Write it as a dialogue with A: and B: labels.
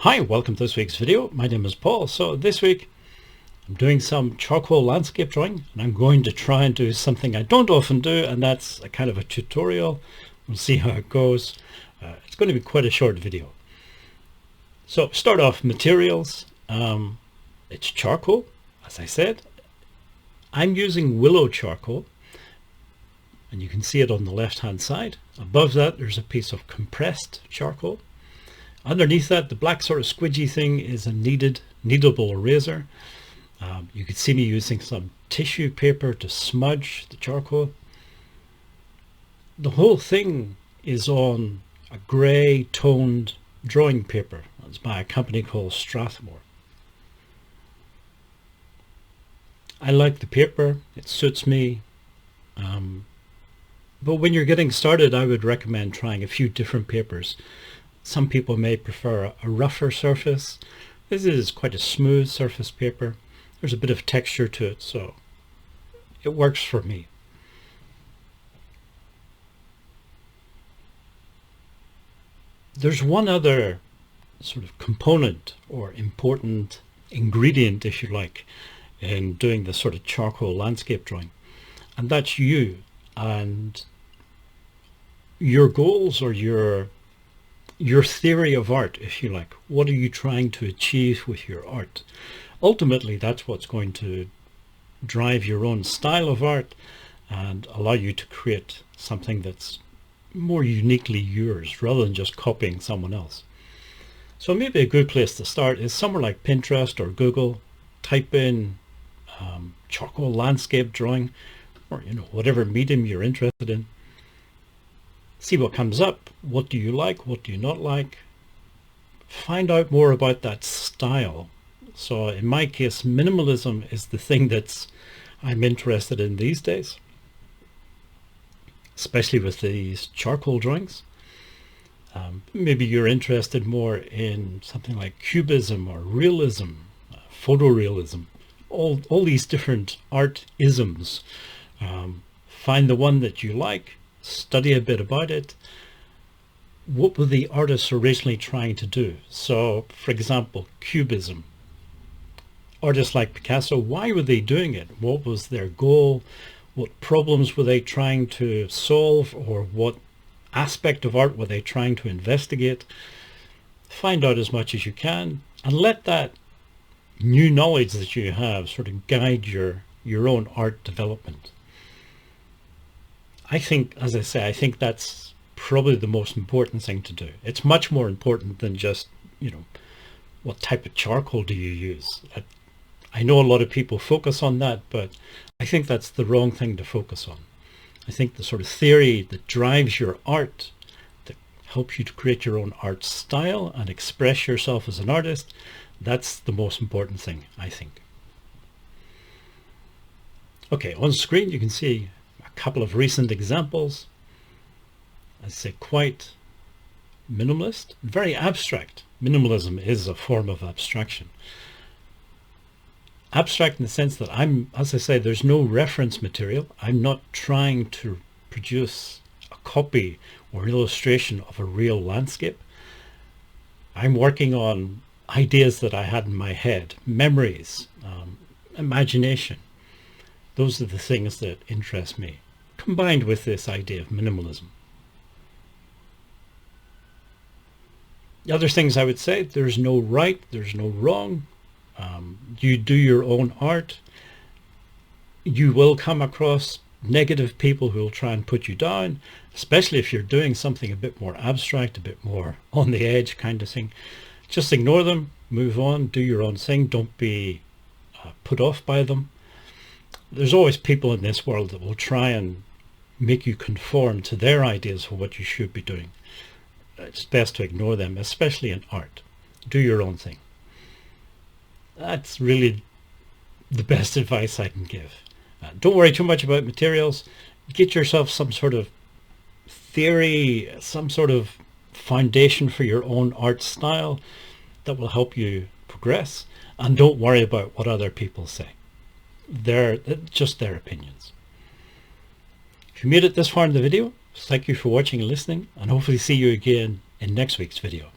A: Hi, welcome to this week's video. My name is Paul. So this week I'm doing some charcoal landscape drawing, and I'm going to try and do something I don't often do, and that's a kind of a tutorial. We'll see how it goes. It's going to be quite a short video. So start off materials. It's charcoal, as I said. I'm using willow charcoal, and you can see it on the left hand side. Above that there's a piece of compressed charcoal. Underneath that, the black sort of squidgy thing is a kneadable eraser. You can see me using some tissue paper to smudge the charcoal. The whole thing is on a grey toned drawing paper. It's by a company called Strathmore. I like the paper, it suits me. But when you're getting started, I would recommend trying a few different papers. Some people may prefer a rougher surface. This is quite a smooth surface paper. There's a bit of texture to it, so it works for me. There's one other sort of component or important ingredient, if you like, in doing this sort of charcoal landscape drawing, and that's you and your goals, or your theory of art, if you like. What are you trying to achieve with your art? Ultimately, that's what's going to drive your own style of art and allow you to create something that's more uniquely yours rather than just copying someone else. So maybe a good place to start is somewhere like Pinterest or Google. Type in charcoal landscape drawing, or whatever medium you're interested in. See what comes up. What do you like? What do you not like? Find out more about that style. So in my case, minimalism is the thing I'm interested in these days, especially with these charcoal drawings. Maybe you're interested more in something like cubism or realism, photorealism, all these different art isms. Find the one that you like. Study a bit about it. What were the artists originally trying to do? So, for example, cubism. Artists like Picasso, why were they doing it? What was their goal? What problems were they trying to solve, or what aspect of art were they trying to investigate? Find out as much as you can, and let that new knowledge that you have sort of guide your own art development. I think, as I say, I think that's probably the most important thing to do. It's much more important than just, what type of charcoal do you use? I know a lot of people focus on that, but I think that's the wrong thing to focus on. I think the sort of theory that drives your art, that helps you to create your own art style and express yourself as an artist, that's the most important thing, I think. Okay, on screen you can see couple of recent examples. I'd say quite minimalist, very abstract. Minimalism is a form of abstraction. Abstract in the sense that as I say, there's no reference material. I'm not trying to produce a copy or illustration of a real landscape. I'm working on ideas that I had in my head, memories, imagination. Those are the things that interest me, combined with this idea of minimalism. The other things I would say, there's no right, there's no wrong. You do your own art. You will come across negative people who will try and put you down, especially if you're doing something a bit more abstract, a bit more on the edge kind of thing. Just ignore them, move on, do your own thing. Don't be put off by them. There's always people in this world that will try and make you conform to their ideas for what you should be doing. It's best to ignore them, especially in art. Do your own thing. That's really the best advice I can give. Don't worry too much about materials. Get yourself some sort of theory, some sort of foundation for your own art style that will help you progress. And don't worry about what other people say. They're just their opinions. If you made it this far in the video, thank you for watching and listening, and hopefully see you again in next week's video.